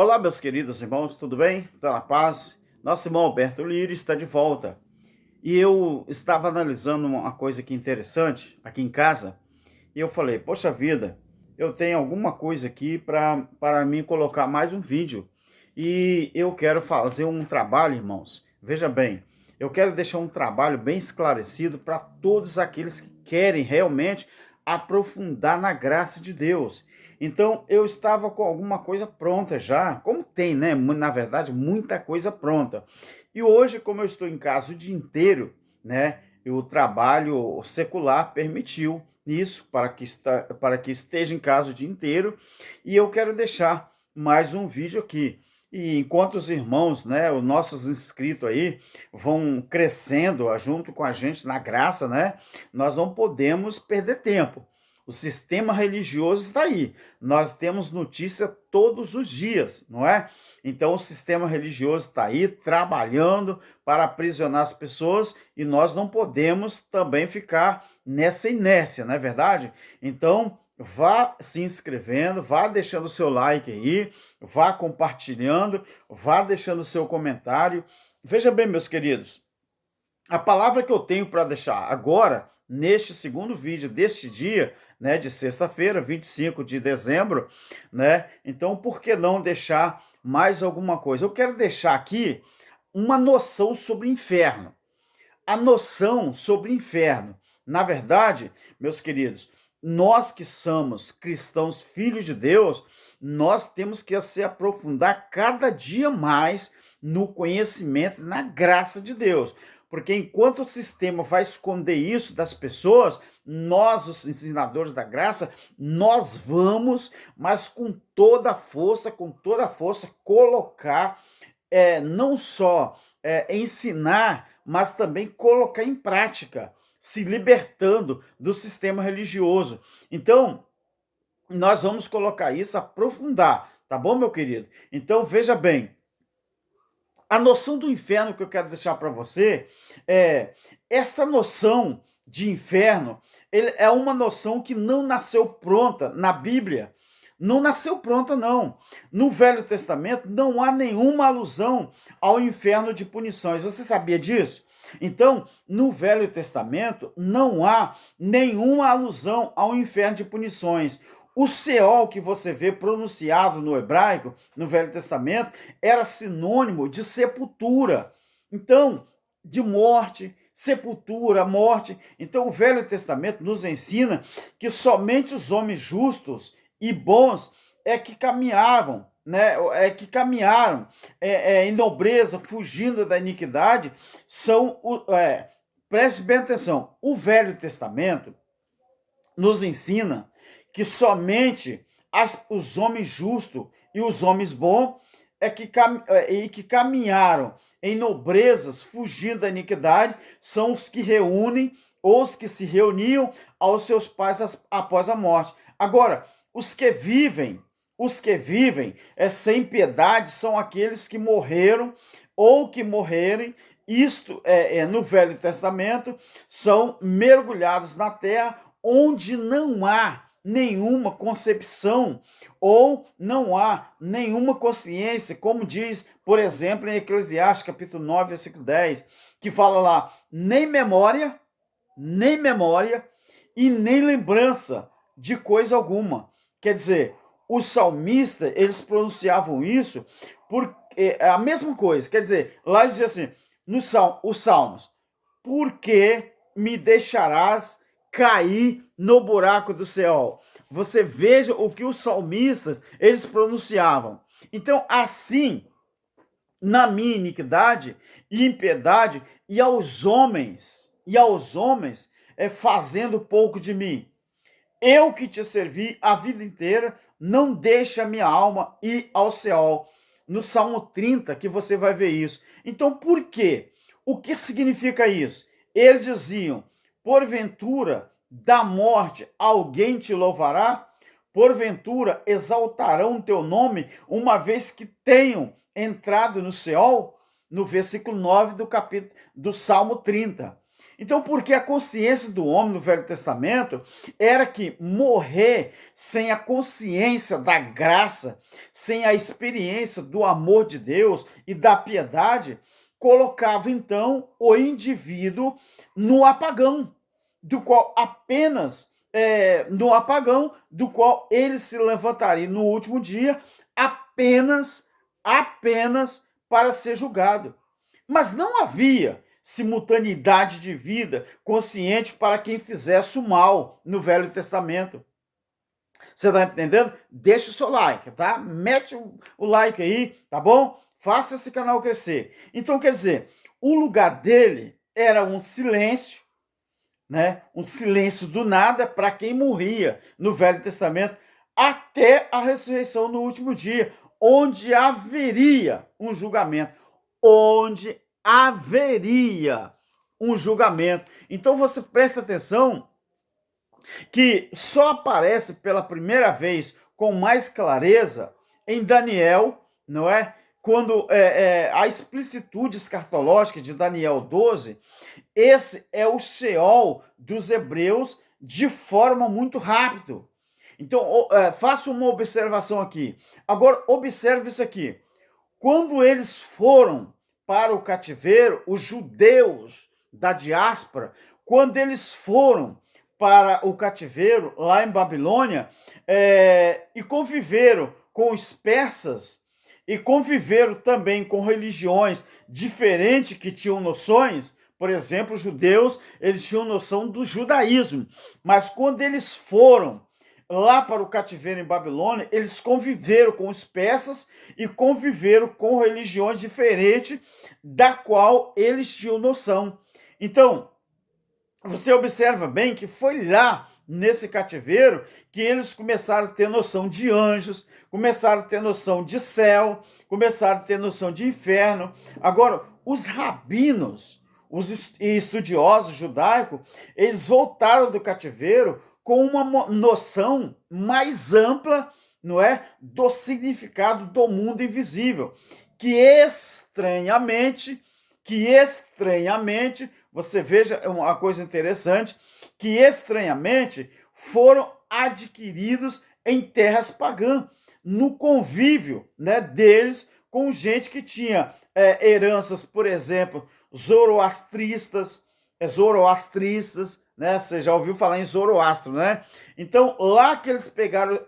Olá, meus queridos irmãos, tudo bem? Está na paz? Nosso irmão Alberto Lira está de volta. E eu estava analisando uma coisa aqui interessante, aqui em casa, e eu falei, poxa vida, eu tenho alguma coisa aqui para mim colocar mais um vídeo. E eu quero fazer um trabalho, irmãos. Veja bem, eu quero deixar um trabalho bem esclarecido para todos aqueles que querem realmente aprofundar na graça de Deus. Então, eu estava com alguma coisa pronta já, como tem, né? Na verdade, muita coisa pronta. E hoje, como eu estou em casa o dia inteiro, né? E o trabalho secular permitiu isso para que esteja em casa o dia inteiro. E eu quero deixar mais um vídeo aqui. E enquanto os irmãos, né, os nossos inscritos aí, vão crescendo junto com a gente na graça, né? Nós não podemos perder tempo. O sistema religioso está aí. Nós temos notícia todos os dias, não é? Então o sistema religioso está aí trabalhando para aprisionar as pessoas e nós não podemos também ficar nessa inércia, não é verdade? Então vá se inscrevendo, vá deixando o seu like aí, vá compartilhando, vá deixando o seu comentário. Veja bem, meus queridos, a palavra que eu tenho para deixar agora, neste segundo vídeo deste dia, né, de sexta-feira, 25 de dezembro, né? Então, por que não deixar mais alguma coisa? Eu quero deixar aqui uma noção sobre o inferno. A noção sobre o inferno. Na verdade, meus queridos, nós que somos cristãos, filhos de Deus, nós temos que se aprofundar cada dia mais no conhecimento, na graça de Deus. Porque enquanto o sistema vai esconder isso das pessoas, nós, os ensinadores da graça, nós vamos, mas com toda a força, colocar, não só ensinar, mas também colocar em prática, se libertando do sistema religioso. Então, nós vamos colocar isso, aprofundar, tá bom, meu querido? Então, veja bem, a noção do inferno que eu quero deixar para você é esta noção de inferno. Ele é uma noção que não nasceu pronta na Bíblia. Não nasceu pronta, não. No Velho Testamento não há nenhuma alusão ao inferno de punições. Você sabia disso? Então, no Velho Testamento não há nenhuma alusão ao inferno de punições. O Seol que você vê pronunciado no hebraico, no Velho Testamento, era sinônimo de sepultura. Então, de morte, sepultura, morte. Então, o Velho Testamento nos ensina que somente os homens justos e bons é que caminhavam, né? Caminharam em nobreza, fugindo da iniquidade, preste bem atenção, o Velho Testamento nos ensina que somente os homens justos e os homens bons que caminharam em nobrezas, fugindo da iniquidade, são os que reúnem ou os que se reuniam aos seus pais após a morte. Agora, os que vivem sem piedade são aqueles que morreram ou que morrerem, isto no Velho Testamento, são mergulhados na terra onde não há nenhuma concepção ou não há nenhuma consciência, como diz, por exemplo, em Eclesiastes, capítulo 9, versículo 10, que fala lá, nem memória e nem lembrança de coisa alguma. Quer dizer, os salmistas, eles pronunciavam isso porque é a mesma coisa. Quer dizer, lá ele diz assim, os salmos, por que me deixarás cair no buraco do Seol? Você veja o que os salmistas, eles pronunciavam. Então, assim, na minha iniquidade e impiedade, e aos homens, fazendo pouco de mim. Eu que te servi a vida inteira, não deixe a minha alma ir ao Seol. No Salmo 30 que você vai ver isso. Então, por quê? O que significa isso? Eles diziam, porventura, da morte alguém te louvará? Porventura, exaltarão teu nome, uma vez que tenham entrado no Seol? No versículo 9 do Salmo 30. Então, porque a consciência do homem no Velho Testamento era que morrer sem a consciência da graça, sem a experiência do amor de Deus e da piedade, colocava então o indivíduo no apagão, do qual apenas no apagão, do qual ele se levantaria no último dia, apenas para ser julgado. Mas não havia simultaneidade de vida consciente para quem fizesse o mal no Velho Testamento. Você está entendendo? Deixa o seu like, tá? Mete o like aí, tá bom? Faça esse canal crescer. Então, quer dizer, o lugar dele era um silêncio, né? Um silêncio do nada para quem morria no Velho Testamento, até a ressurreição no último dia, onde haveria um julgamento. Onde haveria um julgamento. Então você presta atenção que só aparece pela primeira vez com mais clareza em Daniel, não é? Quando a explicitude escatológica de Daniel 12, esse é o Sheol dos hebreus de forma muito rápida. Então, faça uma observação aqui. Agora, observe isso aqui. Quando eles foram para o cativeiro, os judeus da diáspora, quando eles foram para o cativeiro lá em Babilônia e conviveram com os persas e conviveram também com religiões diferentes que tinham noções, por exemplo, os judeus, eles tinham noção do judaísmo, mas quando eles foram lá para o cativeiro em Babilônia, eles conviveram com os persas e conviveram com religiões diferentes da qual eles tinham noção. Então, você observa bem que foi lá nesse cativeiro que eles começaram a ter noção de anjos, começaram a ter noção de céu, começaram a ter noção de inferno. Agora, os rabinos, os estudiosos judaicos, eles voltaram do cativeiro com uma noção mais ampla, não é, do significado do mundo invisível, que estranhamente, você veja uma coisa interessante, que estranhamente foram adquiridos em terras pagãs, no convívio, né, deles com gente que tinha heranças, por exemplo, zoroastristas, né? Você já ouviu falar em Zoroastro, né? Então, lá que eles pegaram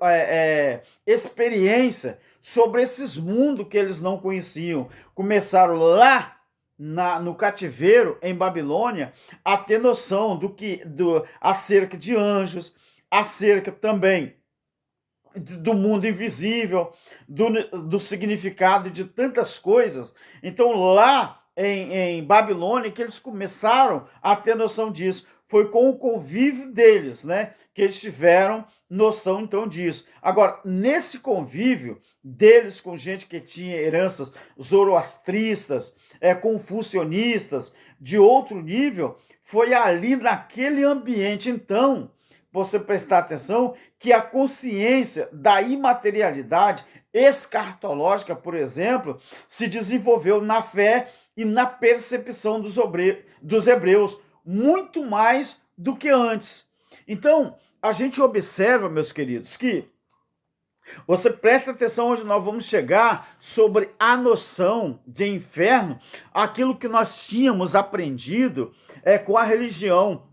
experiência sobre esses mundos que eles não conheciam, começaram lá no cativeiro em Babilônia a ter noção acerca de anjos, acerca também do mundo invisível, do significado de tantas coisas. Então, lá em Babilônia, que eles começaram a ter noção disso. Foi com o convívio deles, né, que eles tiveram noção, então, disso. Agora, nesse convívio deles com gente que tinha heranças zoroastristas, confucionistas, de outro nível, foi ali naquele ambiente, então, você prestar atenção, que a consciência da imaterialidade escatológica, por exemplo, se desenvolveu na fé e na percepção dos hebreus, muito mais do que antes. Então, a gente observa, meus queridos, que você presta atenção onde nós vamos chegar sobre a noção de inferno, aquilo que nós tínhamos aprendido com a religião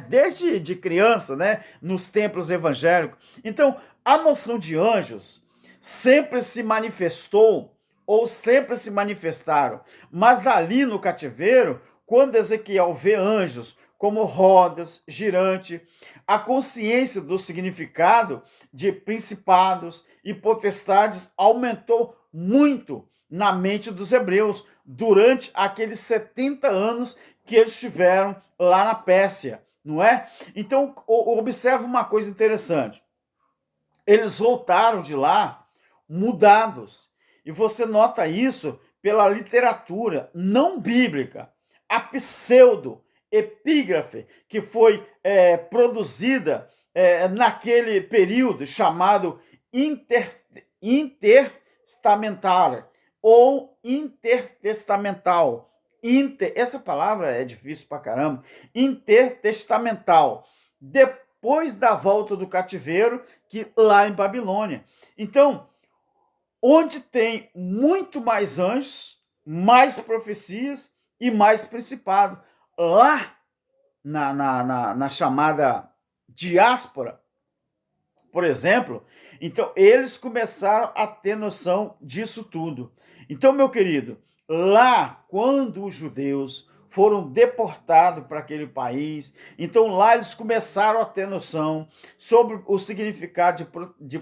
desde de criança, né, nos templos evangélicos. Então, a noção de anjos sempre se manifestou ou sempre se manifestaram, mas ali no cativeiro, quando Ezequiel vê anjos como rodas girante, a consciência do significado de principados e potestades aumentou muito na mente dos hebreus durante aqueles 70 anos que eles tiveram lá na Pérsia, não é? Então, observa uma coisa interessante. Eles voltaram de lá mudados. E você nota isso pela literatura não bíblica, a pseudo-epígrafe que foi produzida naquele período chamado intertestamentário ou intertestamental. essa palavra é difícil pra caramba, intertestamental, depois da volta do cativeiro, que lá em Babilônia. Então, onde tem muito mais anjos, mais profecias e mais principado. Lá na chamada diáspora, por exemplo, então eles começaram a ter noção disso tudo. Então, meu querido, lá quando os judeus foram deportados para aquele país, então lá eles começaram a ter noção sobre o significado de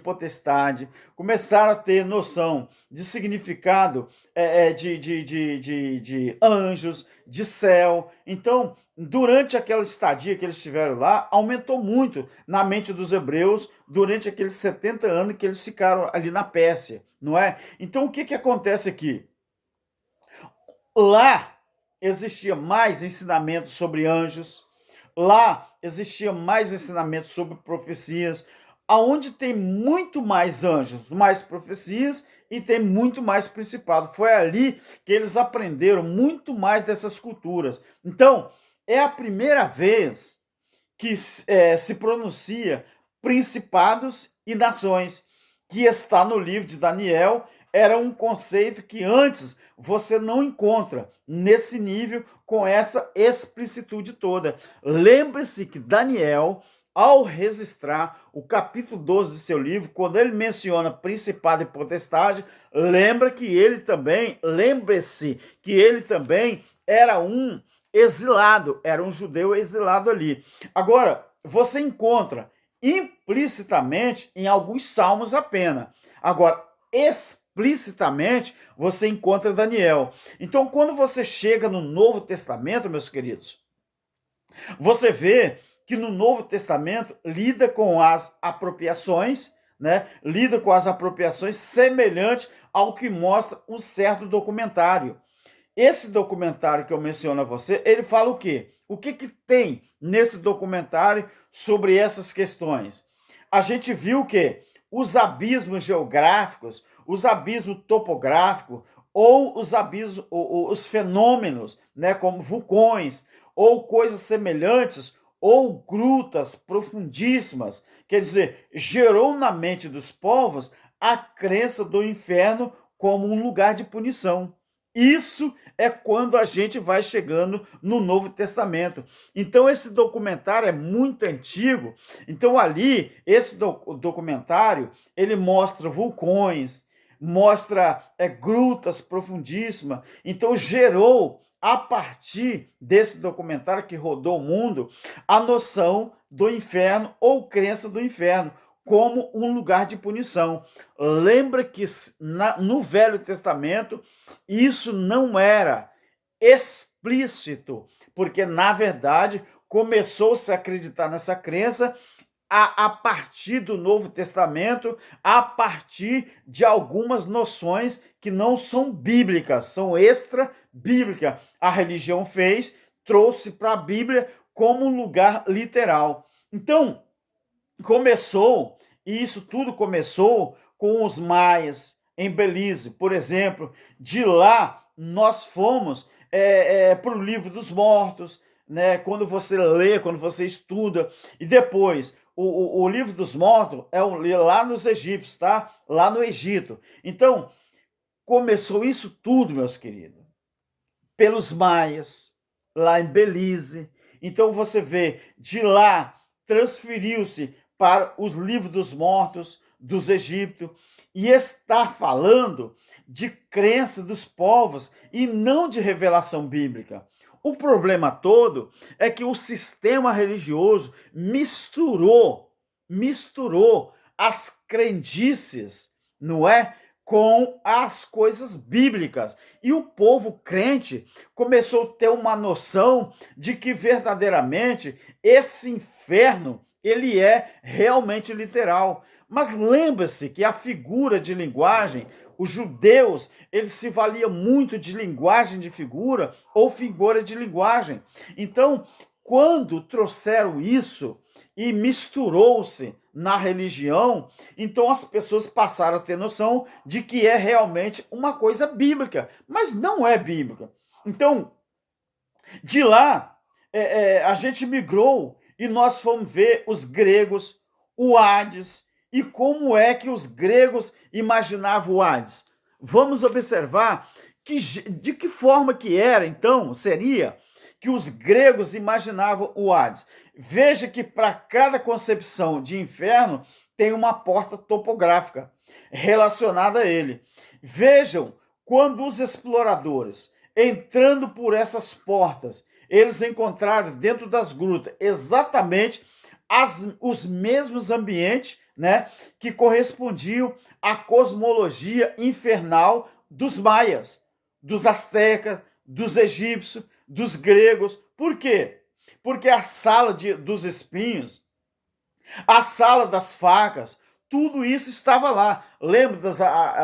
começaram a ter noção de significado de anjos, de céu. Então, durante aquela estadia que eles tiveram lá, aumentou muito na mente dos hebreus durante aqueles 70 anos que eles ficaram ali na Pérsia, não é? Então, o que acontece aqui? Lá existia mais ensinamento sobre anjos, lá existia mais ensinamento sobre profecias, aonde tem muito mais anjos, mais profecias e tem muito mais principado. Foi ali que eles aprenderam muito mais dessas culturas. Então, é a primeira vez que se pronuncia principados e nações, que está no livro de Daniel. Era um conceito que antes você não encontra nesse nível, com essa explicitude toda. Lembre-se que Daniel, ao registrar o capítulo 12 de seu livro, quando ele menciona principado e potestade, lembre-se que ele também era um exilado, era um judeu exilado ali. Agora, você encontra implicitamente em alguns salmos apenas. Agora, explicitamente, você encontra Daniel. Então, quando você chega no Novo Testamento, meus queridos, você vê que no Novo Testamento lida com as apropriações, né? Lida com as apropriações semelhante ao que mostra um certo documentário. Esse documentário que eu menciono a você, ele fala o quê? O que tem nesse documentário sobre essas questões? A gente viu que os abismos geográficos, os abismos topográficos, ou os abismos, os fenômenos, né, como vulcões, ou coisas semelhantes, ou grutas profundíssimas, quer dizer, gerou na mente dos povos a crença do inferno como um lugar de punição. Isso é quando a gente vai chegando no Novo Testamento. Então, esse documentário é muito antigo. Então, ali, esse documentário, ele mostra vulcões, mostra grutas profundíssimas. Então, gerou, a partir desse documentário que rodou o mundo, a noção do inferno ou crença do inferno como um lugar de punição. Lembra que no Velho Testamento isso não era explícito, porque, na verdade, começou-se a acreditar nessa crença a partir do Novo Testamento, a partir de algumas noções que não são bíblicas, são extra-bíblicas. A religião trouxe para a Bíblia como um lugar literal. Então, isso tudo começou com os maias em Belize, por exemplo. De lá, nós fomos para o Livro dos Mortos, né? Quando você lê, quando você estuda, e depois o Livro dos Mortos é lá nos egípcios, tá? Lá no Egito. Então, começou isso tudo, meus queridos, pelos maias, lá em Belize. Então, você vê, de lá transferiu-se para os livros dos mortos dos egípcios, e está falando de crença dos povos e não de revelação bíblica. O problema todo é que o sistema religioso misturou as crendices, não é? Com as coisas bíblicas. E o povo crente começou a ter uma noção de que verdadeiramente esse inferno, ele é realmente literal. Mas lembre-se que a figura de linguagem, os judeus, eles se valiam muito de linguagem de figura ou figura de linguagem. Então, quando trouxeram isso e misturou-se na religião, então as pessoas passaram a ter noção de que é realmente uma coisa bíblica, mas não é bíblica. Então, De lá, a gente migrou e nós fomos ver os gregos, o Hades, e como é que os gregos imaginavam o Hades. Vamos observar de que forma que era, então, seria que os gregos imaginavam o Hades. Veja que para cada concepção de inferno tem uma porta topográfica relacionada a ele. Vejam, quando os exploradores, entrando por essas portas, eles encontraram dentro das grutas exatamente os mesmos ambientes, né, que correspondiam à cosmologia infernal dos maias, dos astecas, dos egípcios, dos gregos. Por quê? Porque a sala dos espinhos, a sala das facas, tudo isso estava lá. Lembra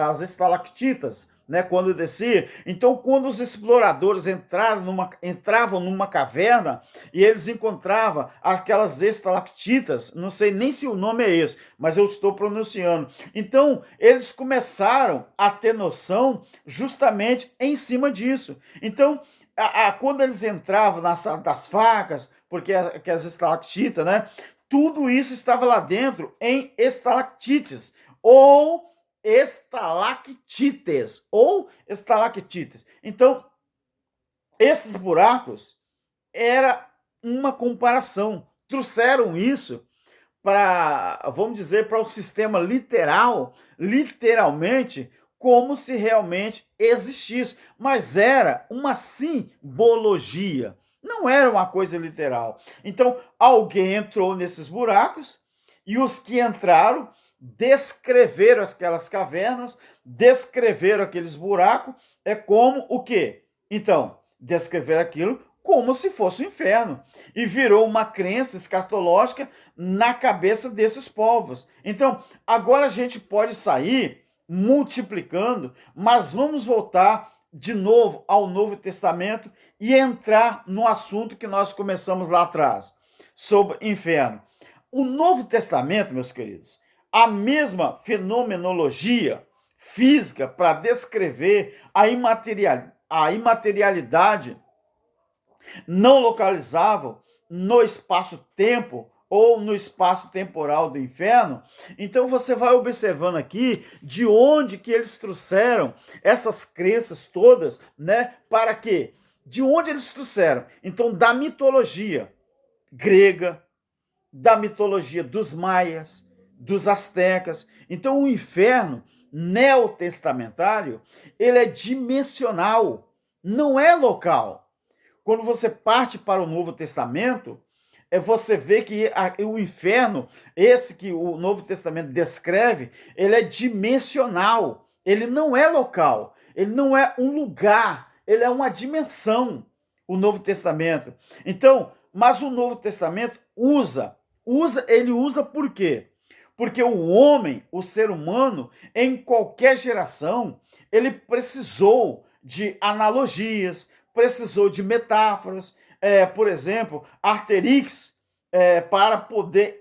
as estalactitas, né, quando eu descia? Então, quando os exploradores entravam numa caverna e eles encontravam aquelas estalactitas, não sei nem se o nome é esse, mas eu estou pronunciando. Então, eles começaram a ter noção justamente em cima disso. Então, quando eles entravam na sala das facas, porque as estalactitas, né, tudo isso estava lá dentro em estalactites ou estalactites. Então, esses buracos era uma comparação. Trouxeram isso para, vamos dizer, para o sistema literalmente, como se realmente existisse. Mas era uma simbologia. Não era uma coisa literal. Então, alguém entrou nesses buracos e os que entraram descreveram aquelas cavernas, descreveram aqueles buracos, é como o quê? Então, descrever aquilo como se fosse o inferno. E virou uma crença escatológica na cabeça desses povos. Então, agora a gente pode sair multiplicando, mas vamos voltar de novo ao Novo Testamento e entrar no assunto que nós começamos lá atrás, sobre inferno. O Novo Testamento, meus queridos, a mesma fenomenologia física para descrever a imaterialidade não localizável no espaço-tempo ou no espaço temporal do inferno. Então você vai observando aqui de onde que eles trouxeram essas crenças todas, né? Para quê? De onde eles trouxeram? Então, da mitologia grega, da mitologia dos maias, dos astecas. Então, o inferno neotestamentário, ele é dimensional, não é local. Quando você parte para o Novo Testamento, você vê que o inferno, esse que o Novo Testamento descreve, ele é dimensional, ele não é local, ele não é um lugar, ele é uma dimensão, o Novo Testamento. Então, mas o Novo Testamento ele usa por quê? Porque o homem, o ser humano, em qualquer geração, ele precisou de analogias, precisou de metáforas, por exemplo, Asterix, para poder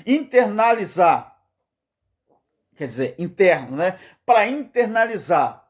internalizar, quer dizer, interno, né? Para internalizar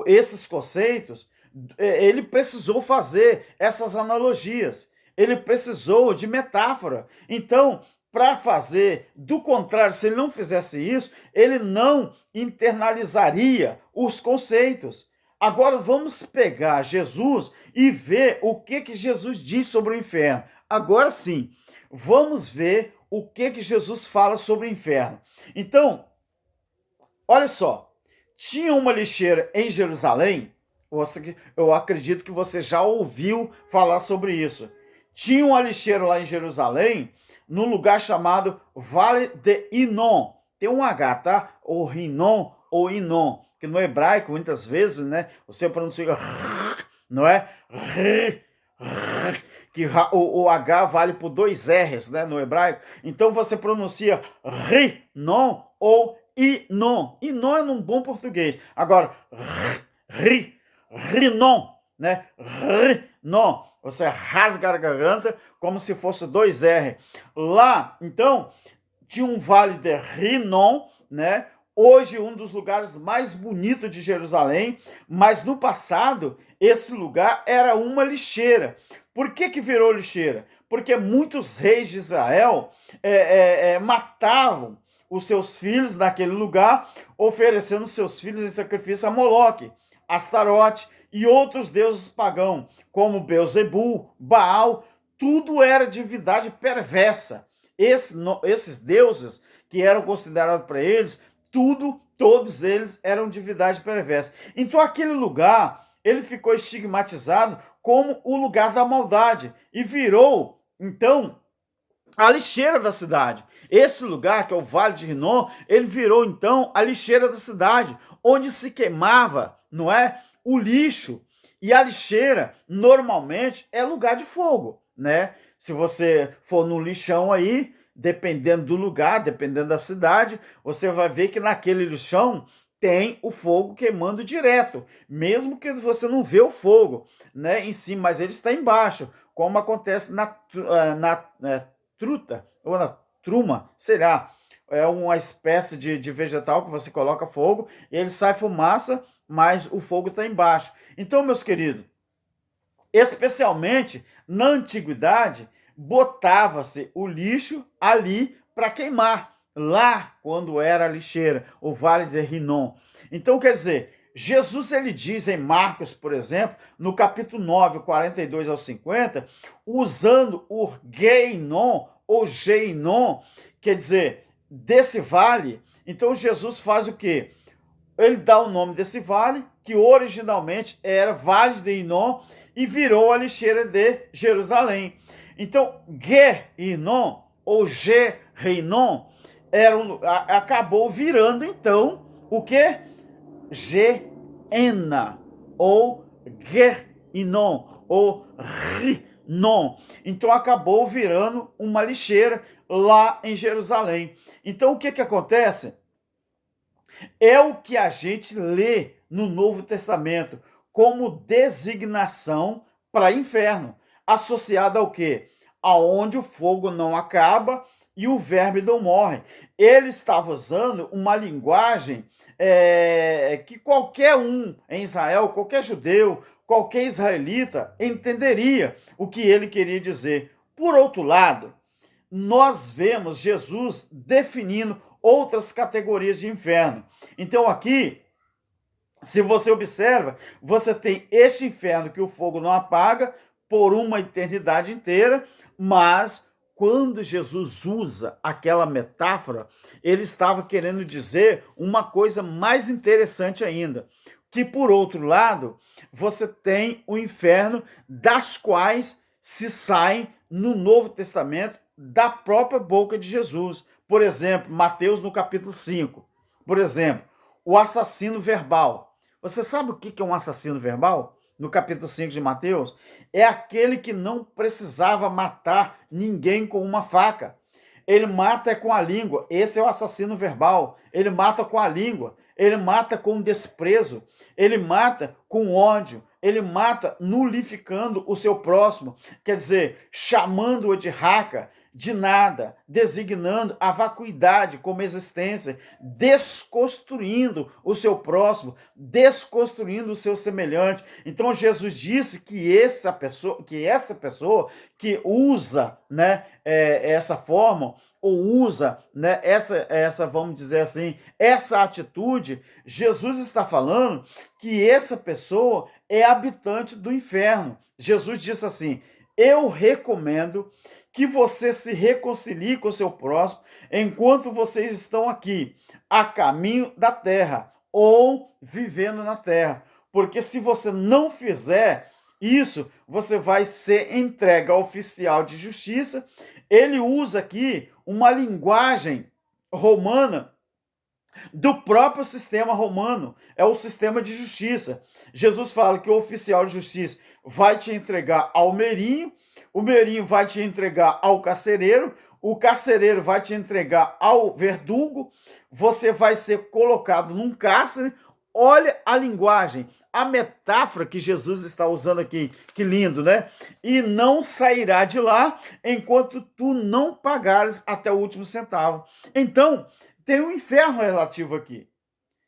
esses conceitos, ele precisou fazer essas analogias, ele precisou de metáfora. Então, para fazer, do contrário, se ele não fizesse isso, ele não internalizaria os conceitos. Agora vamos pegar Jesus e ver o que Jesus diz sobre o inferno. Agora sim, vamos ver o que Jesus fala sobre o inferno. Então, olha só, tinha uma lixeira em Jerusalém, eu acredito que você já ouviu falar sobre isso. Tinha uma lixeira lá em Jerusalém, num lugar chamado Vale de Inon. Tem um H, tá? Ou Rinon ou Inon, que no hebraico, muitas vezes, né, você pronuncia, não é? Que o H vale por 2 R's, né, no hebraico. Então você pronuncia Rinon ou Inon. Inon é num bom português. Agora, Rinon, né? Rinon. Você rasga a garganta como se fosse 2 R. Lá, então, tinha um vale de Rinon, né? hoje um dos lugares mais bonitos de Jerusalém, mas no passado esse lugar era uma lixeira. Por que virou lixeira? Porque muitos reis de Israel matavam os seus filhos naquele lugar, oferecendo seus filhos em sacrifício a Moloque, Astarote e outros deuses pagãos, como Belzebu, Baal. Tudo era divindade perversa. Esses deuses que eram considerados para eles, todos eles eram divindade perversa. Então aquele lugar, ele ficou estigmatizado como o lugar da maldade e virou, então, a lixeira da cidade. Esse lugar, que é o Vale de Rinom, ele virou, então, a lixeira da cidade, onde se queimava, não é, o lixo. E a lixeira, normalmente, é lugar de fogo, né? Se você for no lixão aí, dependendo do lugar, dependendo da cidade, você vai ver que naquele lixão tem o fogo queimando direto, mesmo que você não vê o fogo, né, em cima, mas ele está embaixo, como acontece na truta, ou na truma, sei lá, é uma espécie de vegetal que você coloca fogo, e ele sai fumaça, mas o fogo está embaixo. Então, meus queridos, especialmente na antiguidade, botava-se o lixo ali para queimar, lá quando era a lixeira, o Vale de Rinom. Então, quer dizer, Jesus ele diz em Marcos, por exemplo, no capítulo 9, 42 ao 50, usando o Geinom ou Geinom, quer dizer, desse vale. Então Jesus faz o quê? Ele dá o nome desse vale, que originalmente era Vale de Inom, e virou a lixeira de Jerusalém. Então, Ge-Inom, ou Ge-Reinom, acabou virando, então, o que? Geena, ou Ge-Inom, ou Rinom. Então, acabou virando uma lixeira lá em Jerusalém. Então, o que acontece? É o que a gente lê no Novo Testamento como designação para inferno, associada ao quê? Aonde o fogo não acaba e o verme não morre. Ele estava usando uma linguagem que qualquer um em Israel, qualquer judeu, qualquer israelita entenderia o que ele queria dizer. Por outro lado, nós vemos Jesus definindo outras categorias de inferno. Então aqui, se você observa, você tem este inferno que o fogo não apaga por uma eternidade inteira, mas quando Jesus usa aquela metáfora, ele estava querendo dizer uma coisa mais interessante ainda, que por outro lado, você tem o inferno das quais se saem no Novo Testamento da própria boca de Jesus. Por exemplo, Mateus no capítulo 5. Por exemplo, o assassino verbal. Você sabe o que é um assassino verbal? No capítulo 5 de Mateus, é aquele que não precisava matar ninguém com uma faca. Ele mata com a língua. Esse é o assassino verbal. Ele mata com a língua. Ele mata com desprezo. Ele mata com ódio. Ele mata nulificando o seu próximo. Quer dizer, chamando-o de raca, de nada, designando a vacuidade como existência, desconstruindo o seu próximo, desconstruindo o seu semelhante. Então Jesus disse que essa pessoa que usa, né, essa forma, ou usa, né, essa, vamos dizer assim, essa atitude, Jesus está falando que essa pessoa é habitante do inferno. Jesus disse assim: eu recomendo que você se reconcilie com o seu próximo enquanto vocês estão aqui, a caminho da terra, ou vivendo na terra. Porque se você não fizer isso, você vai ser entregue ao oficial de justiça. Ele usa aqui uma linguagem romana do próprio sistema romano, é o sistema de justiça. Jesus fala que o oficial de justiça vai te entregar ao meirinho, o meirinho vai te entregar ao carcereiro, o carcereiro vai te entregar ao verdugo, você vai ser colocado num cárcere. Olha a linguagem, a metáfora que Jesus está usando aqui, que lindo, né? E não sairá de lá enquanto tu não pagares até o último centavo. Então, tem um inferno relativo aqui.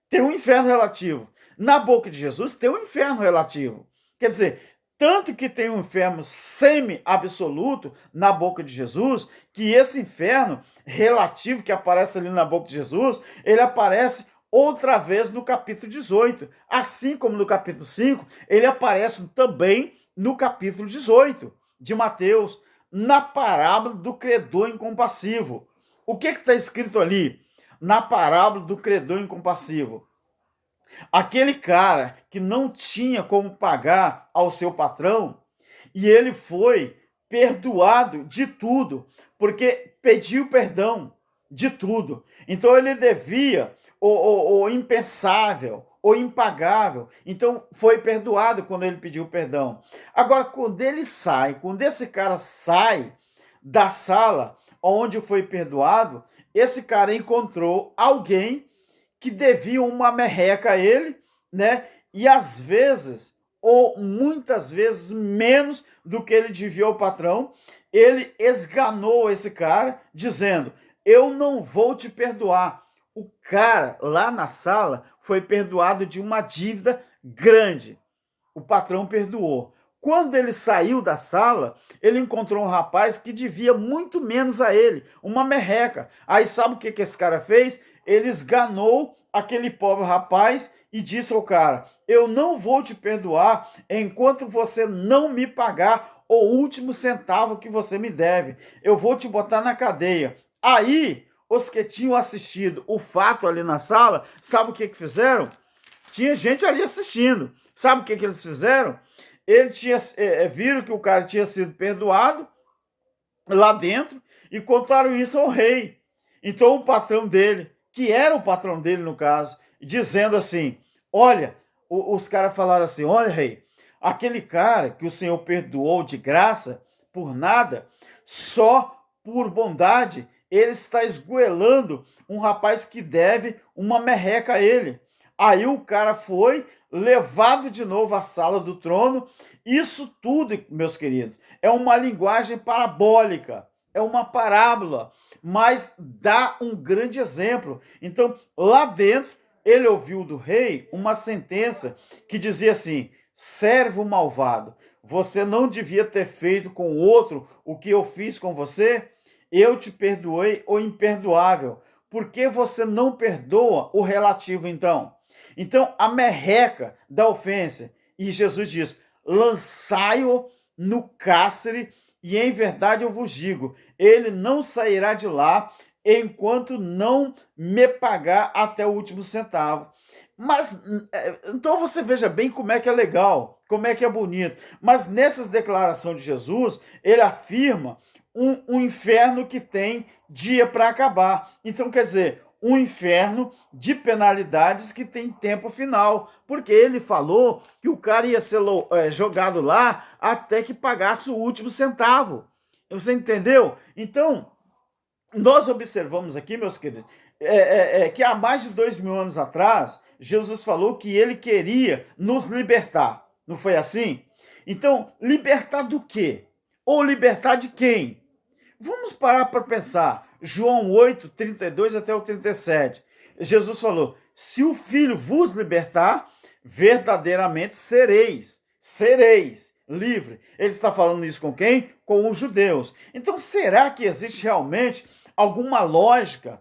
Tem um inferno relativo. Na boca de Jesus tem um inferno relativo. Quer dizer, tanto que tem um inferno semi-absoluto na boca de Jesus, que esse inferno relativo que aparece ali na boca de Jesus, ele aparece outra vez no capítulo 18. Assim como no capítulo 5, ele aparece também no capítulo 18 de Mateus, na parábola do credor incompassivo. O que está escrito ali? Na parábola do credor incompassivo. Aquele cara que não tinha como pagar ao seu patrão, e ele foi perdoado de tudo, porque pediu perdão de tudo. Então ele devia o impensável, o impagável. Então foi perdoado quando ele pediu perdão. Agora, quando ele sai, quando esse cara sai da sala onde foi perdoado, esse cara encontrou alguém que devia uma merreca a ele, né? E às vezes, ou muitas vezes, menos do que ele devia ao patrão, ele esganou esse cara, dizendo: eu não vou te perdoar. O cara lá na sala foi perdoado de uma dívida grande. O patrão perdoou. Quando ele saiu da sala, ele encontrou um rapaz que devia muito menos a ele, uma merreca. Aí sabe o que esse cara fez? Ele esganou aquele pobre rapaz e disse ao cara: eu não vou te perdoar enquanto você não me pagar o último centavo que você me deve. Eu vou te botar na cadeia. Aí, os que tinham assistido o fato ali na sala, sabe o que fizeram? Tinha gente ali assistindo. Sabe o que eles fizeram? Eles viram que o cara tinha sido perdoado lá dentro e contaram isso ao rei. Então o patrão dele, que era o patrão dele no caso, dizendo assim: olha, os caras falaram assim: olha, rei, aquele cara que o Senhor perdoou de graça, por nada, só por bondade, ele está esgoelando um rapaz que deve uma merreca a ele. Aí o cara foi levado de novo à sala do trono. Isso tudo, meus queridos, é uma linguagem parabólica, é uma parábola, mas dá um grande exemplo. Então, lá dentro, ele ouviu do rei uma sentença que dizia assim: servo malvado, você não devia ter feito com o outro o que eu fiz com você? Eu te perdoei o imperdoável. Por que você não perdoa o relativo, então? Então, a merreca da ofensa. E Jesus diz: lançai-o no cárcere, e em verdade eu vos digo, ele não sairá de lá enquanto não me pagar até o último centavo. Mas, então você veja bem como é que é legal, como é que é bonito. Mas nessas declarações de Jesus, ele afirma um inferno que tem dia para acabar. Então, quer dizer, um inferno de penalidades que tem tempo final, porque ele falou que o cara ia ser jogado lá até que pagasse o último centavo. Você entendeu? Então, nós observamos aqui, meus queridos, que há mais de 2.000 anos atrás, Jesus falou que ele queria nos libertar. Não foi assim? Então, libertar do quê? Ou libertar de quem? Vamos parar para pensar. João 8, 32 até o 37. Jesus falou: se o Filho vos libertar, verdadeiramente sereis livre. Ele está falando isso com quem? Com os judeus. Então, será que existe realmente alguma lógica?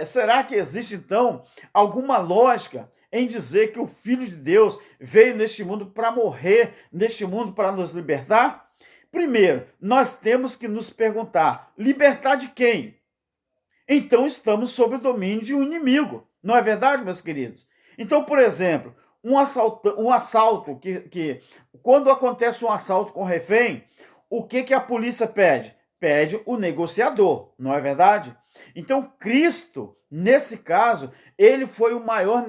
Será que existe, então, alguma lógica em dizer que o Filho de Deus veio neste mundo para morrer, neste mundo para nos libertar? Primeiro, nós temos que nos perguntar: libertar de quem? Então estamos sob o domínio de um inimigo. Não é verdade, meus queridos? Então, por exemplo, um assalto que quando acontece um assalto com refém, o que a polícia pede? Pede o negociador, não é verdade? Então, Cristo, nesse caso, ele foi o maior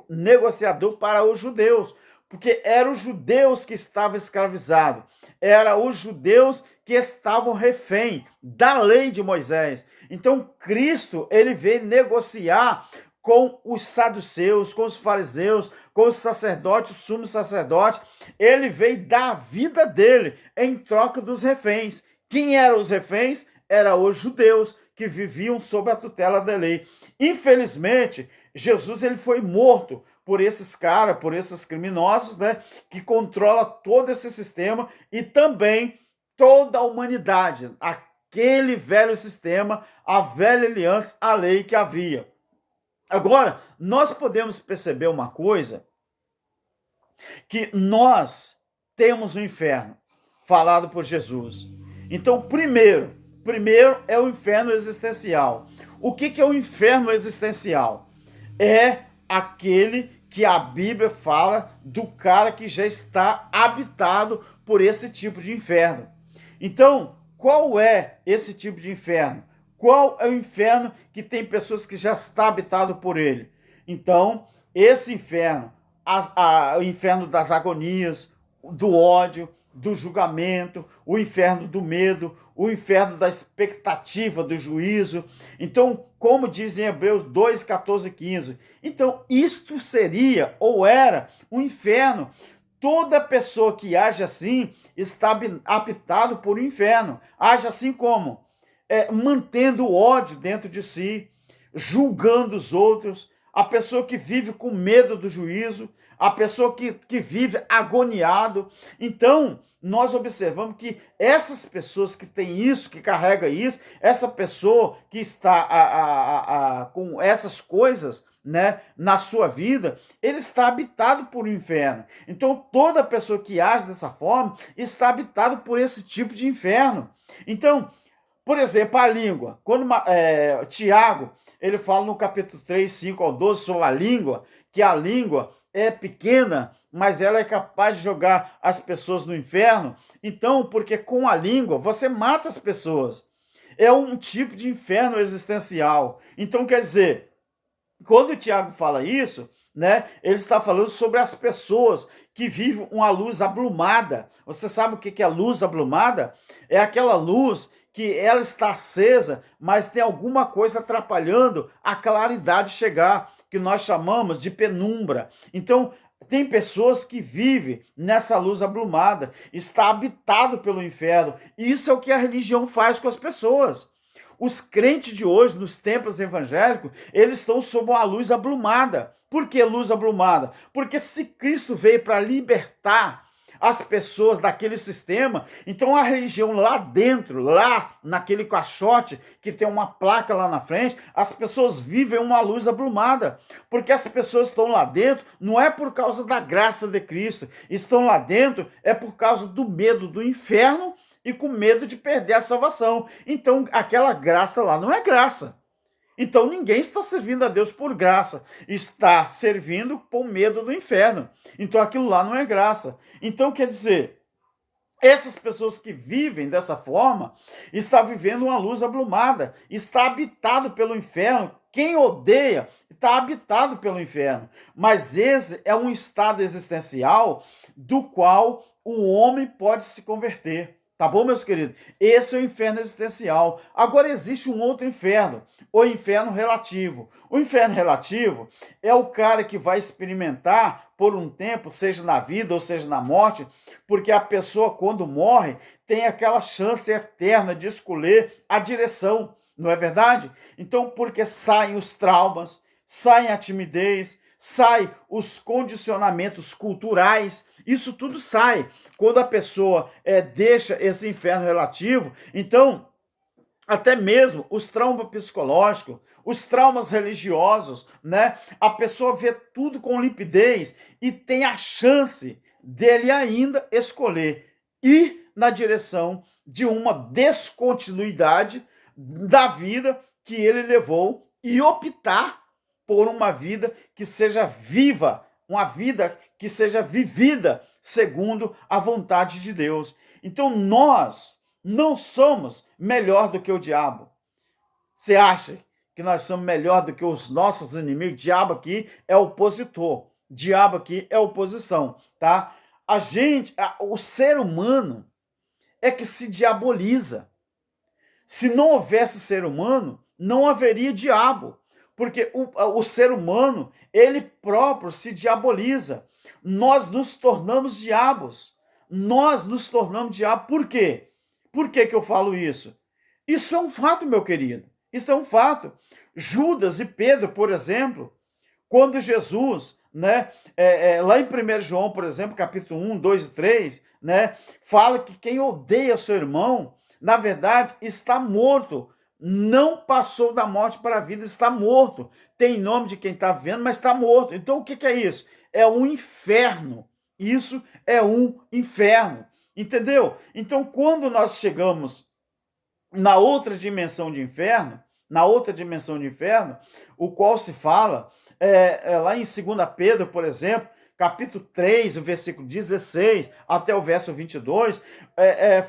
negociador para os judeus, porque eram os judeus que estavam escravizados, eram os judeus que estavam refém da lei de Moisés. Então, Cristo, ele veio negociar com os saduceus, com os fariseus, com os sacerdotes, o sumo sacerdote. Ele veio dar a vida dele em troca dos reféns. Quem eram os reféns? Eram os judeus que viviam sob a tutela da lei. Infelizmente, Jesus ele foi morto por esses caras, por esses criminosos, né, que controla todo esse sistema e também toda a humanidade, aquele velho sistema, a velha aliança, a lei que havia. Agora, nós podemos perceber uma coisa, que nós temos o inferno, falado por Jesus. Então, primeiro é o inferno existencial. O que é o inferno existencial? É aquele que a Bíblia fala do cara que já está habitado por esse tipo de inferno. Então, qual é esse tipo de inferno? Qual é o inferno que tem pessoas que já está habitado por ele? Então, esse inferno, o inferno das agonias, do ódio, do julgamento, o inferno do medo, o inferno da expectativa do juízo. Então, como diz em Hebreus 2, 14 e 15, então isto seria ou era um inferno. Toda pessoa que age assim está habitado por um inferno. Age assim como? Mantendo o ódio dentro de si, julgando os outros, a pessoa que vive com medo do juízo, a pessoa que vive agoniado. Então, nós observamos que essas pessoas que têm isso, que carrega isso, essa pessoa que está com essas coisas, né, na sua vida, ele está habitado por um inferno. Então, toda pessoa que age dessa forma está habitado por esse tipo de inferno. Então, por exemplo, a língua. Quando Tiago, ele fala no capítulo 3, 5 ao 12 sobre a língua, que a língua é pequena, mas ela é capaz de jogar as pessoas no inferno. Então, porque com a língua você mata as pessoas. É um tipo de inferno existencial. Então, quer dizer, quando o Tiago fala isso, né, ele está falando sobre as pessoas que vivem uma luz abrumada. Você sabe o que é a luz abrumada? É aquela luz que ela está acesa, mas tem alguma coisa atrapalhando a claridade chegar, que nós chamamos de penumbra. Então, tem pessoas que vivem nessa luz abrumada, está habitado pelo inferno, e isso é o que a religião faz com as pessoas. Os crentes de hoje, nos templos evangélicos, eles estão sob uma luz abrumada. Por que luz abrumada? Porque se Cristo veio para libertar as pessoas daquele sistema, então a religião lá dentro, lá naquele caixote que tem uma placa lá na frente, as pessoas vivem uma luz abrumada, porque as pessoas estão lá dentro não é por causa da graça de Cristo, estão lá dentro é por causa do medo do inferno e com medo de perder a salvação. Então aquela graça lá não é graça. Então ninguém está servindo a Deus por graça, está servindo por medo do inferno. Então aquilo lá não é graça. Então quer dizer, essas pessoas que vivem dessa forma, estão vivendo uma luz abrumada, está habitado pelo inferno. Quem odeia está habitado pelo inferno. Mas esse é um estado existencial do qual o homem pode se converter. Tá bom, meus queridos? Esse é o inferno existencial. Agora existe um outro inferno, o inferno relativo. O inferno relativo é o cara que vai experimentar por um tempo, seja na vida ou seja na morte, porque a pessoa, quando morre, tem aquela chance eterna de escolher a direção, não é verdade? Então, porque saem os traumas, saem a timidez, sai os condicionamentos culturais, isso tudo sai quando a pessoa deixa esse inferno relativo. Então, até mesmo os traumas psicológicos, os traumas religiosos, né? A pessoa vê tudo com limpidez e tem a chance dele ainda escolher ir na direção de uma descontinuidade da vida que ele levou e optar por uma vida que seja viva, uma vida que seja vivida segundo a vontade de Deus. Então nós não somos melhor do que o diabo. Você acha que nós somos melhor do que os nossos inimigos? Diabo aqui é opositor. Diabo aqui é oposição, tá? O ser humano é que se diaboliza. Se não houvesse ser humano, não haveria diabo. Porque o ser humano, ele próprio se diaboliza. Nós nos tornamos diabos. Nós nos tornamos diabos. Por quê? Por que eu falo isso? Isso é um fato, meu querido. Isso é um fato. Judas e Pedro, por exemplo, quando Jesus, né, lá em 1 João, por exemplo, capítulo 1, 2 e 3, né, fala que quem odeia seu irmão, na verdade, está morto. Não passou da morte para a vida, está morto. Tem nome de quem está vivendo, mas está morto. Então, o que é isso? É um inferno. Isso é um inferno. Entendeu? Então, quando nós chegamos na outra dimensão de inferno, o qual se fala lá em 2 Pedro, por exemplo, capítulo 3, o versículo 16 até o verso 22,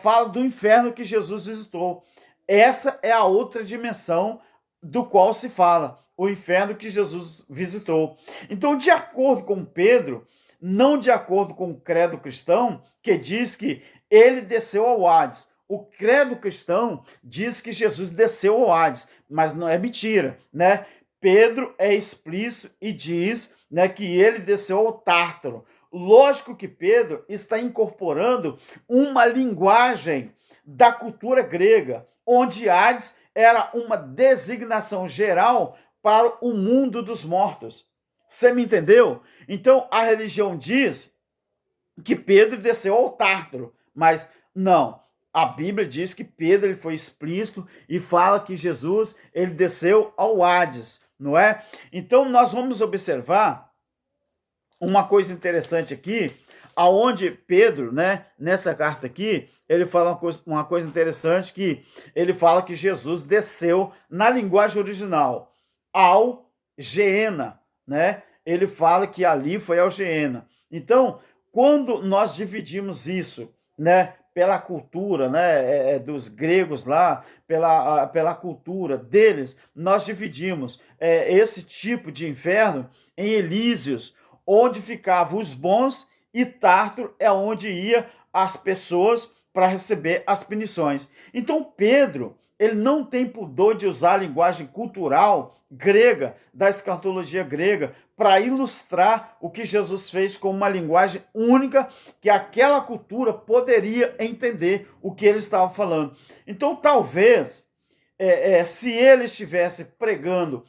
fala do inferno que Jesus visitou. Essa é a outra dimensão do qual se fala, o inferno que Jesus visitou. Então, de acordo com Pedro, não de acordo com o credo cristão, que diz que ele desceu ao Hades. O credo cristão diz que Jesus desceu ao Hades, mas não é mentira, né? Pedro é explícito e diz, né, que ele desceu ao Tártaro. Lógico que Pedro está incorporando uma linguagem da cultura grega, onde Hades era uma designação geral para o mundo dos mortos. Você me entendeu? Então, a religião diz que Pedro desceu ao Tártaro, mas não. A Bíblia diz que Pedro ele foi explícito e fala que Jesus ele desceu ao Hades, não é? Então, nós vamos observar uma coisa interessante aqui, aonde Pedro, né, nessa carta aqui, ele fala uma coisa interessante, que ele fala que Jesus desceu, na linguagem original, ao Geena, né? Ele fala que ali foi ao Geena. Então, quando nós dividimos isso, né, pela cultura, né, dos gregos lá, pela cultura deles, nós dividimos esse tipo de inferno em Elísios, onde ficavam os bons, e Tártaro é onde ia as pessoas para receber as punições. Então Pedro, ele não tem pudor de usar a linguagem cultural grega, da escatologia grega, para ilustrar o que Jesus fez com uma linguagem única, que aquela cultura poderia entender o que ele estava falando. Então, talvez, se ele estivesse pregando,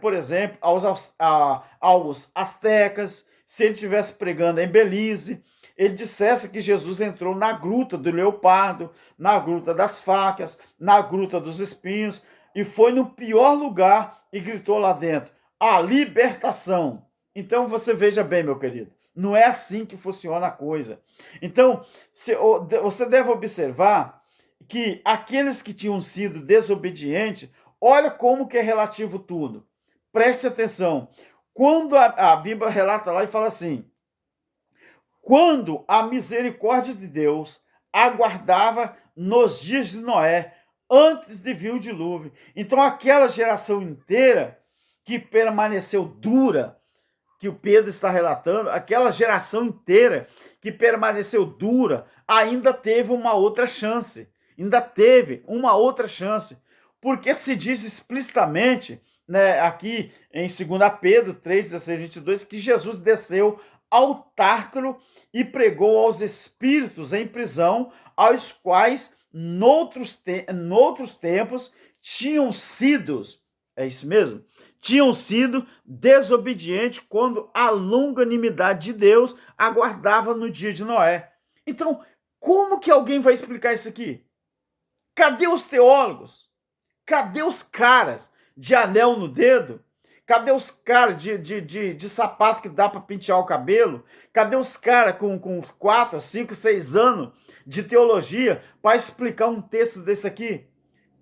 por exemplo, aos astecas, se ele estivesse pregando em Belize, ele dissesse que Jesus entrou na gruta do leopardo, na gruta das facas, na gruta dos espinhos, e foi no pior lugar e gritou lá dentro: a libertação. Então você veja bem, meu querido, não é assim que funciona a coisa. Então, você deve observar que aqueles que tinham sido desobedientes, olha como que é relativo tudo. Preste atenção. Quando a Bíblia relata lá e fala assim: quando a misericórdia de Deus aguardava nos dias de Noé, antes de vir o dilúvio. Então aquela geração inteira que permaneceu dura, que o Pedro está relatando, aquela geração inteira que permaneceu dura, ainda teve uma outra chance. Porque se diz explicitamente, né, aqui em 2 Pedro 3, 16, 22, que Jesus desceu ao Tártaro e pregou aos espíritos em prisão, aos quais, noutros tempos, tinham sido, é isso mesmo? Tinham sido desobedientes quando a longanimidade de Deus aguardava no dia de Noé. Então, como que alguém vai explicar isso aqui? Cadê os teólogos? Cadê os caras de anel no dedo? Cadê os caras de sapato que dá para pentear o cabelo? Cadê os caras com 4, 5, 6 anos de teologia para explicar um texto desse aqui?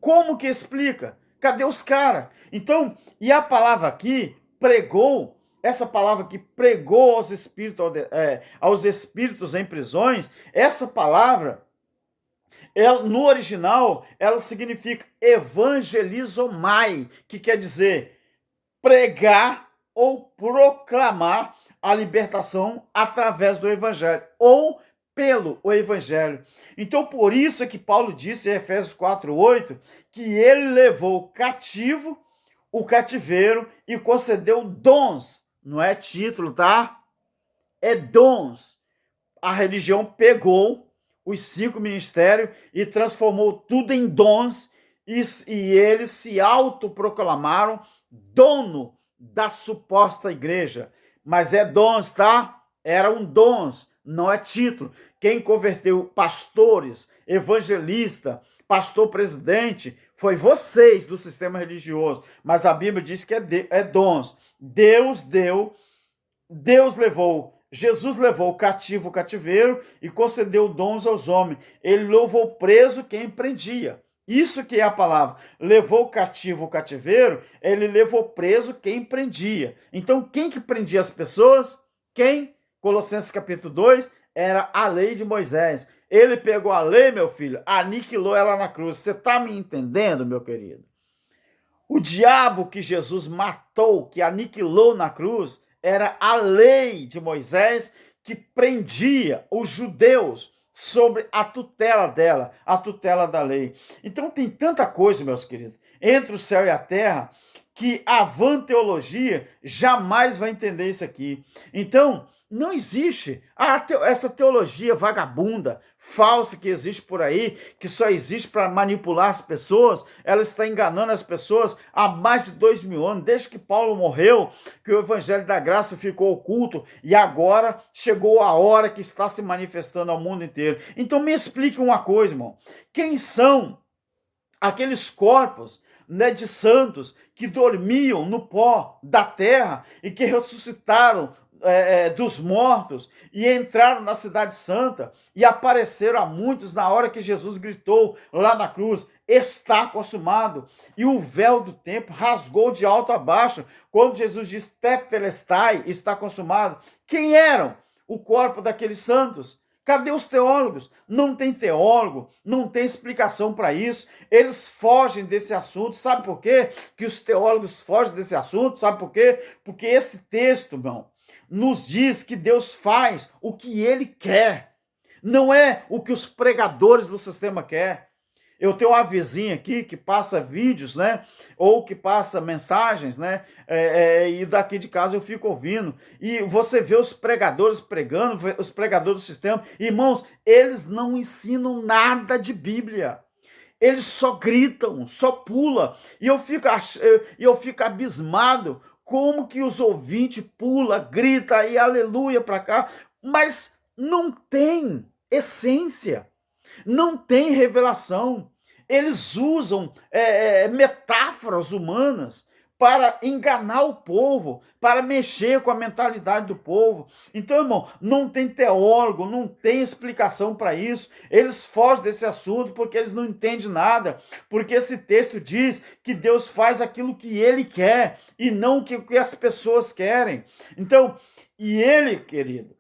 Como que explica? Cadê os caras? Então, e a palavra aqui, pregou, essa palavra que pregou aos espíritos em prisões, essa palavra, no original, ela significa evangelizomai, que quer dizer pregar ou proclamar a libertação através do evangelho, ou pelo evangelho. Então, por isso é que Paulo disse em Efésios 4:8 que ele levou cativo o cativeiro e concedeu dons. Não é título, tá? É dons. A religião pegou os 5 ministérios e transformou tudo em dons, e eles se autoproclamaram dono da suposta igreja. Mas é dons, tá? Eram dons, não é título. Quem converteu pastores, evangelista, pastor presidente, foi vocês do sistema religioso. Mas a Bíblia diz que é dons. Deus deu, Deus levou, Jesus levou o cativo o cativeiro e concedeu dons aos homens. Ele levou preso quem prendia. Isso que é a palavra. Levou cativo o cativeiro, ele levou preso quem prendia. Então, quem que prendia as pessoas? Quem? Colossenses capítulo 2, era a lei de Moisés. Ele pegou a lei, meu filho, aniquilou ela na cruz. Você está me entendendo, meu querido? O diabo que Jesus matou, que aniquilou na cruz, era a lei de Moisés que prendia os judeus sobre a tutela dela, a tutela da lei. Então tem tanta coisa, meus queridos, entre o céu e a terra, que a vã teologia jamais vai entender isso aqui. Então, não existe essa teologia vagabunda, falsa que existe por aí, que só existe para manipular as pessoas. Ela está enganando as pessoas há mais de 2000 anos, desde que Paulo morreu, que o evangelho da graça ficou oculto e agora chegou a hora que está se manifestando ao mundo inteiro. Então me explique uma coisa, irmão. Quem são aqueles corpos, né, de santos que dormiam no pó da terra e que ressuscitaram dos mortos e entraram na cidade santa e apareceram a muitos na hora que Jesus gritou lá na cruz, está consumado, e o véu do templo rasgou de alto a baixo quando Jesus diz tetelestai, está consumado. Quem eram o corpo daqueles santos? Cadê os teólogos? Não tem teólogo, não tem explicação para isso. Eles fogem desse assunto. Sabe por quê que os teólogos fogem desse assunto? Sabe por quê? Porque esse texto, irmão, nos diz que Deus faz o que ele quer. Não é o que os pregadores do sistema querem. Eu tenho uma vizinha aqui que passa vídeos, né? Ou que passa mensagens, né? E daqui de casa eu fico ouvindo. E você vê os pregadores pregando, os pregadores do sistema. Irmãos, eles não ensinam nada de Bíblia. Eles só gritam, só pulam. E eu fico abismado como que os ouvintes pulam, gritam e aleluia para cá. Mas não tem essência. Não tem revelação. Eles usam metáforas humanas para enganar o povo, para mexer com a mentalidade do povo. Então, irmão, não tem teólogo, não tem explicação para isso. Eles fogem desse assunto porque eles não entendem nada. Porque esse texto diz que Deus faz aquilo que ele quer e não o que as pessoas querem. Então, e ele, querido,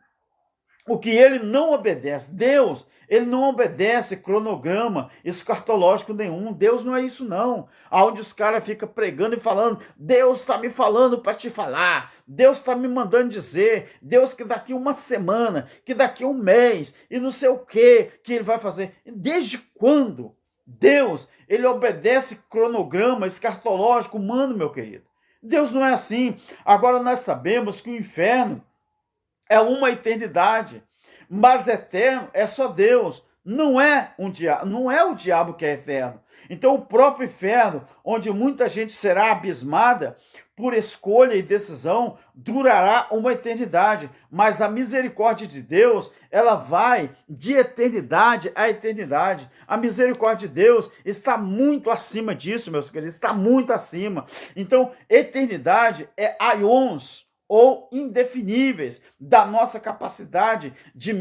o que ele não obedece, Deus, ele não obedece cronograma escatológico nenhum. Deus não é isso não. Onde os caras ficam pregando e falando, Deus está me falando para te falar, Deus está me mandando dizer, Deus que daqui uma semana, que daqui um mês, e não sei o que ele vai fazer. Desde quando Deus, ele obedece cronograma escatológico humano, meu querido? Deus não é assim. Agora nós sabemos que o inferno é uma eternidade, mas eterno é só Deus, não é o diabo que é eterno. Então o próprio inferno, onde muita gente será abismada por escolha e decisão, durará uma eternidade, mas a misericórdia de Deus, ela vai de eternidade a eternidade. A misericórdia de Deus está muito acima disso, meus queridos, está muito acima. Então, eternidade é aions, ou indefiníveis da nossa capacidade de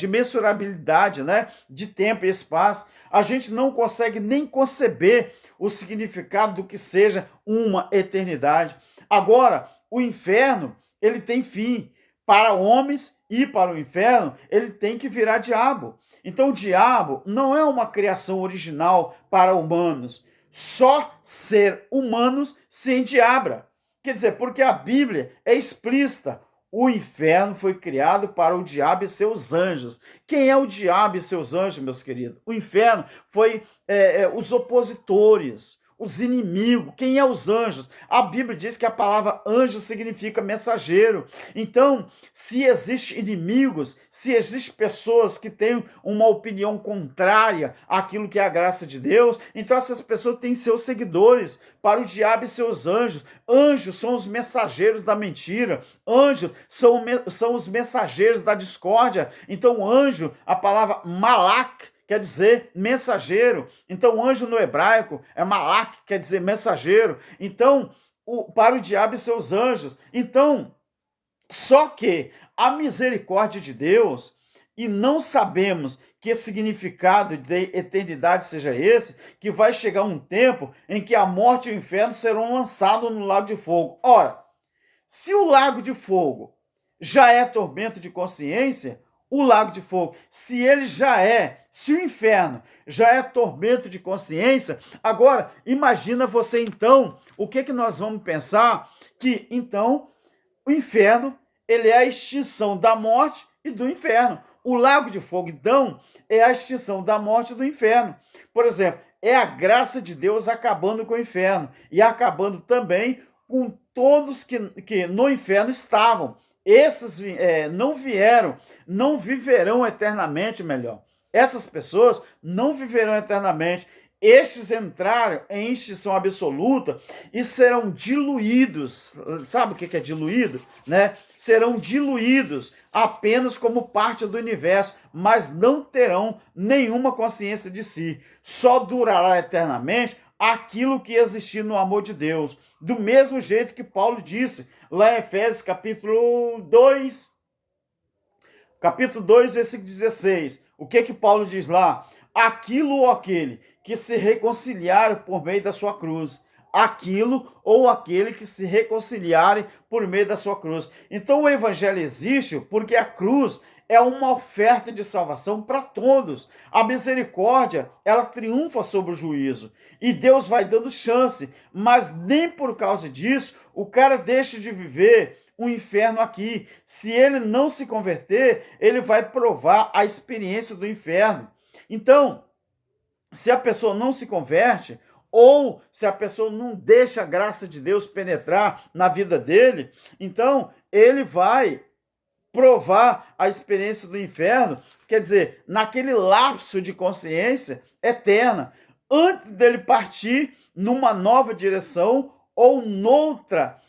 mensurabilidade, né? De tempo e espaço. A gente não consegue nem conceber o significado do que seja uma eternidade. Agora, o inferno, ele tem fim. Para homens e para o inferno, ele tem que virar diabo. Então, o diabo não é uma criação original para humanos. Só ser humanos se endiabra. Quer dizer, porque a Bíblia é explícita. O inferno foi criado para o diabo e seus anjos. Quem é o diabo e seus anjos, meus queridos? O inferno foi os opositores, os inimigos. Quem é os anjos? A Bíblia diz que a palavra anjo significa mensageiro. Então, se existem inimigos, se existem pessoas que têm uma opinião contrária àquilo que é a graça de Deus, então essas pessoas têm seus seguidores. Para o diabo e seus anjos. Anjos são os mensageiros da mentira. Anjos são os mensageiros da discórdia. Então, anjo, a palavra malak, quer dizer mensageiro. Então, anjo no hebraico é malak, quer dizer mensageiro. Então, para o diabo e seus anjos. Então, só que a misericórdia de Deus, e não sabemos que o significado de eternidade seja esse, que vai chegar um tempo em que a morte e o inferno serão lançados no lago de fogo. Ora, se o lago de fogo já é tormento de consciência, o lago de fogo, se o inferno já é tormento de consciência, agora imagina você então, o que nós vamos pensar? Que então o inferno, ele é a extinção da morte e do inferno. O lago de fogo, então, é a extinção da morte e do inferno. Por exemplo, é a graça de Deus acabando com o inferno e acabando também com todos que no inferno estavam. Esses não viverão eternamente, melhor. Essas pessoas não viverão eternamente. Estes entraram em extinção absoluta e serão diluídos. Sabe o que é diluído? Né? Serão diluídos apenas como parte do universo, mas não terão nenhuma consciência de si. Só durará eternamente aquilo que existir no amor de Deus. Do mesmo jeito que Paulo disse lá em Efésios capítulo 2, versículo 16. O que Paulo diz lá? Aquilo ou aquele que se reconciliaram por meio da sua cruz. Aquilo ou aquele que se reconciliarem por meio da sua cruz. Então o evangelho existe porque a cruz é uma oferta de salvação para todos. A misericórdia, ela triunfa sobre o juízo. E Deus vai dando chance, mas nem por causa disso o cara deixa de viver o inferno aqui. Se ele não se converter, ele vai provar a experiência do inferno. Então, se a pessoa não se converte, ou se a pessoa não deixa a graça de Deus penetrar na vida dele, então ele vai provar a experiência do inferno, quer dizer, naquele lapso de consciência eterna, antes dele partir numa nova direção ou noutra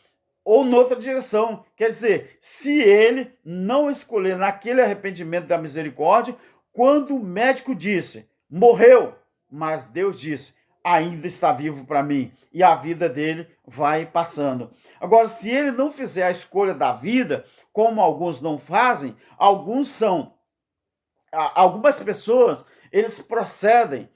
direção. Quer dizer, se ele não escolher naquele arrependimento da misericórdia, quando o médico disse, morreu, mas Deus disse, ainda está vivo para mim, e a vida dele vai passando. Agora, se ele não fizer a escolha da vida, como alguns não fazem, algumas pessoas, eles procedem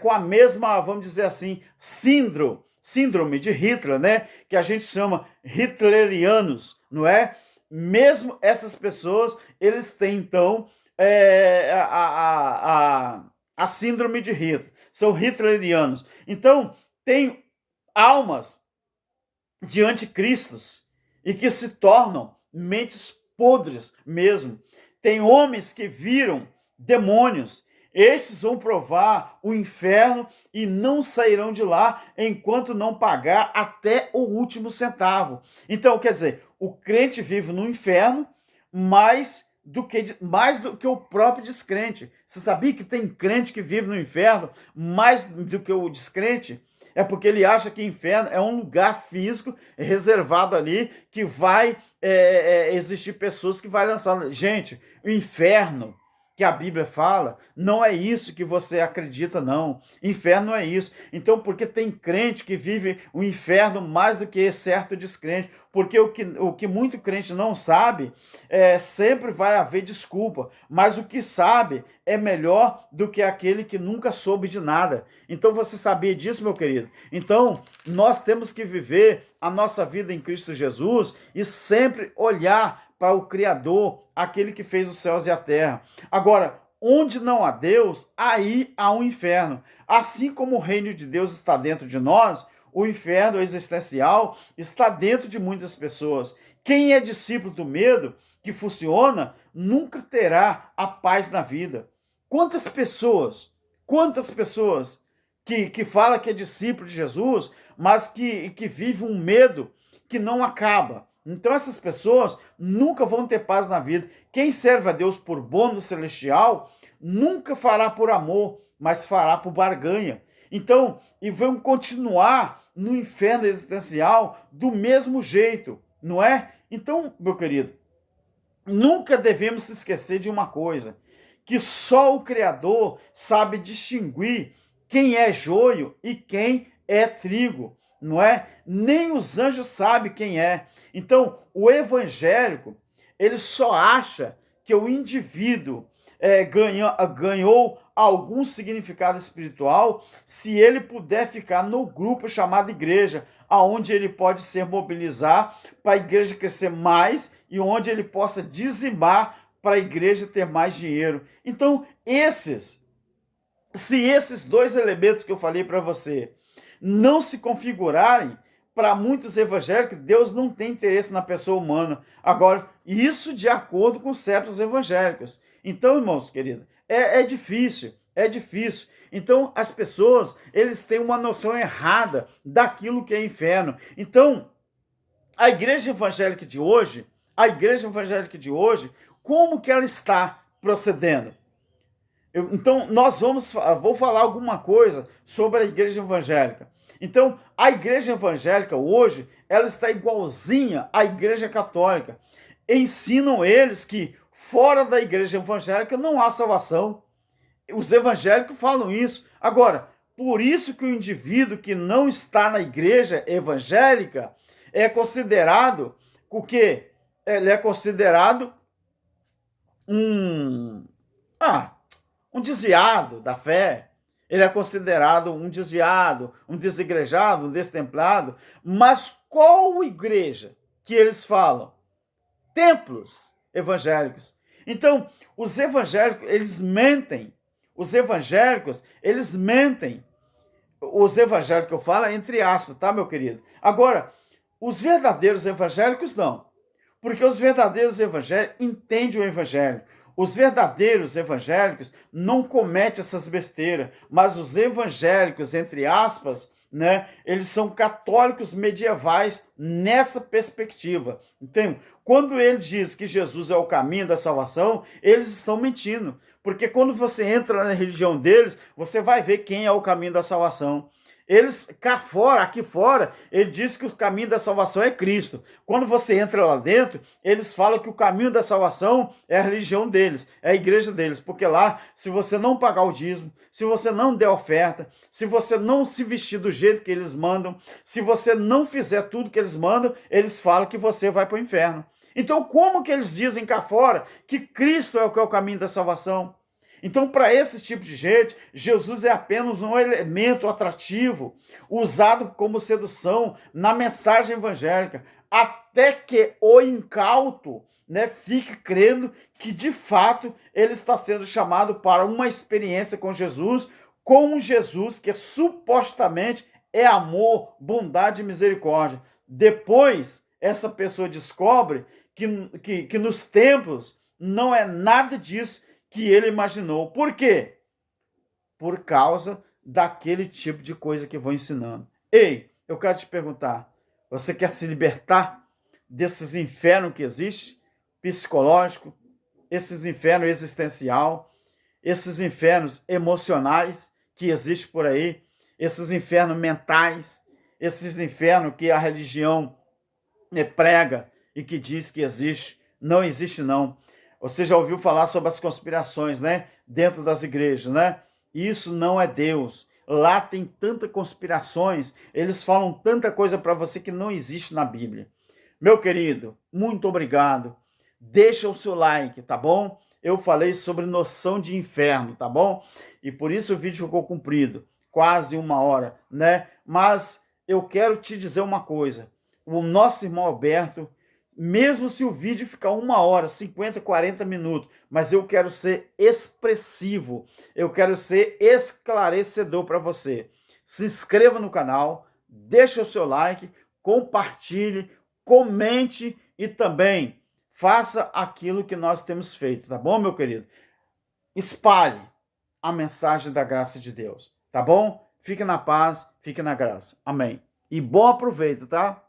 com a mesma, vamos dizer assim, síndrome de Hitler, né? Que a gente chama hitlerianos, não é? Mesmo essas pessoas, eles têm, então, a síndrome de Hitler. São hitlerianos. Então, tem almas de anticristos e que se tornam mentes podres mesmo. Tem homens que viram demônios. Estes vão provar o inferno e não sairão de lá enquanto não pagar até o último centavo. Então, quer dizer, o crente vive no inferno, mais do que o próprio descrente. Você sabia que tem crente que vive no inferno mais do que o descrente? É porque ele acha que o inferno é um lugar físico reservado ali que vai existir pessoas que vai lançar. Gente, o inferno que a Bíblia fala, não é isso que você acredita, não. Inferno não é isso. Então, porque tem crente que vive o inferno mais do que certo descrente, porque o que muito crente não sabe, sempre vai haver desculpa, mas o que sabe é melhor do que aquele que nunca soube de nada. Então, você sabia disso, meu querido? Então, nós temos que viver a nossa vida em Cristo Jesus e sempre olhar para o Criador, aquele que fez os céus e a terra. Agora, onde não há Deus, aí há um inferno. Assim como o reino de Deus está dentro de nós, o inferno existencial está dentro de muitas pessoas. Quem é discípulo do medo, que funciona, nunca terá a paz na vida. Quantas pessoas que fala que é discípulo de Jesus, mas que vive um medo que não acaba. Então essas pessoas nunca vão ter paz na vida. Quem serve a Deus por bônus celestial nunca fará por amor, mas fará por barganha. Então, e vão continuar no inferno existencial do mesmo jeito, não é? Então, meu querido, nunca devemos se esquecer de uma coisa, que só o Criador sabe distinguir quem é joio e quem é trigo, não é? Nem os anjos sabem quem é. Então, o evangélico, ele só acha que o indivíduo ganhou algum significado espiritual se ele puder ficar no grupo chamado igreja, aonde ele pode se mobilizar para a igreja crescer mais e onde ele possa dizimar para a igreja ter mais dinheiro. Então, se esses dois elementos que eu falei para você não se configurarem, para muitos evangélicos, Deus não tem interesse na pessoa humana. Agora, isso de acordo com certos evangélicos. Então, irmãos queridos, é difícil, é difícil. Então, as pessoas, eles têm uma noção errada daquilo que é inferno. Então, a igreja evangélica de hoje, como que ela está procedendo? Então, vou falar alguma coisa sobre a igreja evangélica. Então, a igreja evangélica hoje, ela está igualzinha à igreja católica. Ensinam eles que fora da igreja evangélica não há salvação. Os evangélicos falam isso. Agora, por isso que o indivíduo que não está na igreja evangélica é considerado o quê? Ele é considerado um desviado da fé. Ele é considerado um desviado, um desigrejado, um destemplado. Mas qual igreja que eles falam? Templos evangélicos. Então, os evangélicos, eles mentem. Os evangélicos, eles mentem. Os evangélicos que eu falo é entre aspas, tá, meu querido? Agora, os verdadeiros evangélicos não. Porque os verdadeiros evangélicos entendem o evangelho. Os verdadeiros evangélicos não cometem essas besteiras, mas os evangélicos, entre aspas, né, eles são católicos medievais nessa perspectiva. Entende? Quando ele diz que Jesus é o caminho da salvação, eles estão mentindo. Porque quando você entra na religião deles, você vai ver quem é o caminho da salvação. Eles, aqui fora, ele diz que o caminho da salvação é Cristo. Quando você entra lá dentro, eles falam que o caminho da salvação é a religião deles, é a igreja deles. Porque lá, se você não pagar o dízimo, se você não der oferta, se você não se vestir do jeito que eles mandam, se você não fizer tudo que eles mandam, eles falam que você vai para o inferno. Então, como que eles dizem cá fora que Cristo é o caminho da salvação? Então, para esse tipo de gente, Jesus é apenas um elemento atrativo, usado como sedução na mensagem evangélica, até que o incauto, né, fique crendo que, de fato, ele está sendo chamado para uma experiência com um Jesus que supostamente é amor, bondade e misericórdia. Depois, essa pessoa descobre que nos templos não é nada disso que ele imaginou. Por quê? Por causa daquele tipo de coisa que vão ensinando. Ei, eu quero te perguntar, você quer se libertar desses infernos que existem, psicológico, esses infernos existencial, esses infernos emocionais que existem por aí, esses infernos mentais, esses infernos que a religião prega e que diz que existe? Não existe, não. Você já ouviu falar sobre as conspirações, né? Dentro das igrejas, né? Isso não é Deus. Lá tem tantas conspirações, eles falam tanta coisa para você que não existe na Bíblia. Meu querido, muito obrigado. Deixa o seu like, tá bom? Eu falei sobre noção de inferno, tá bom? E por isso o vídeo ficou comprido, quase 1 hora, né? Mas eu quero te dizer uma coisa. O nosso irmão Alberto, mesmo se o vídeo ficar 1 hora, 50, 40 minutos, mas eu quero ser expressivo, eu quero ser esclarecedor para você. Se inscreva no canal, deixa o seu like, compartilhe, comente e também faça aquilo que nós temos feito, tá bom, meu querido? Espalhe a mensagem da graça de Deus, tá bom? Fique na paz, fique na graça. Amém. E bom aproveito, tá?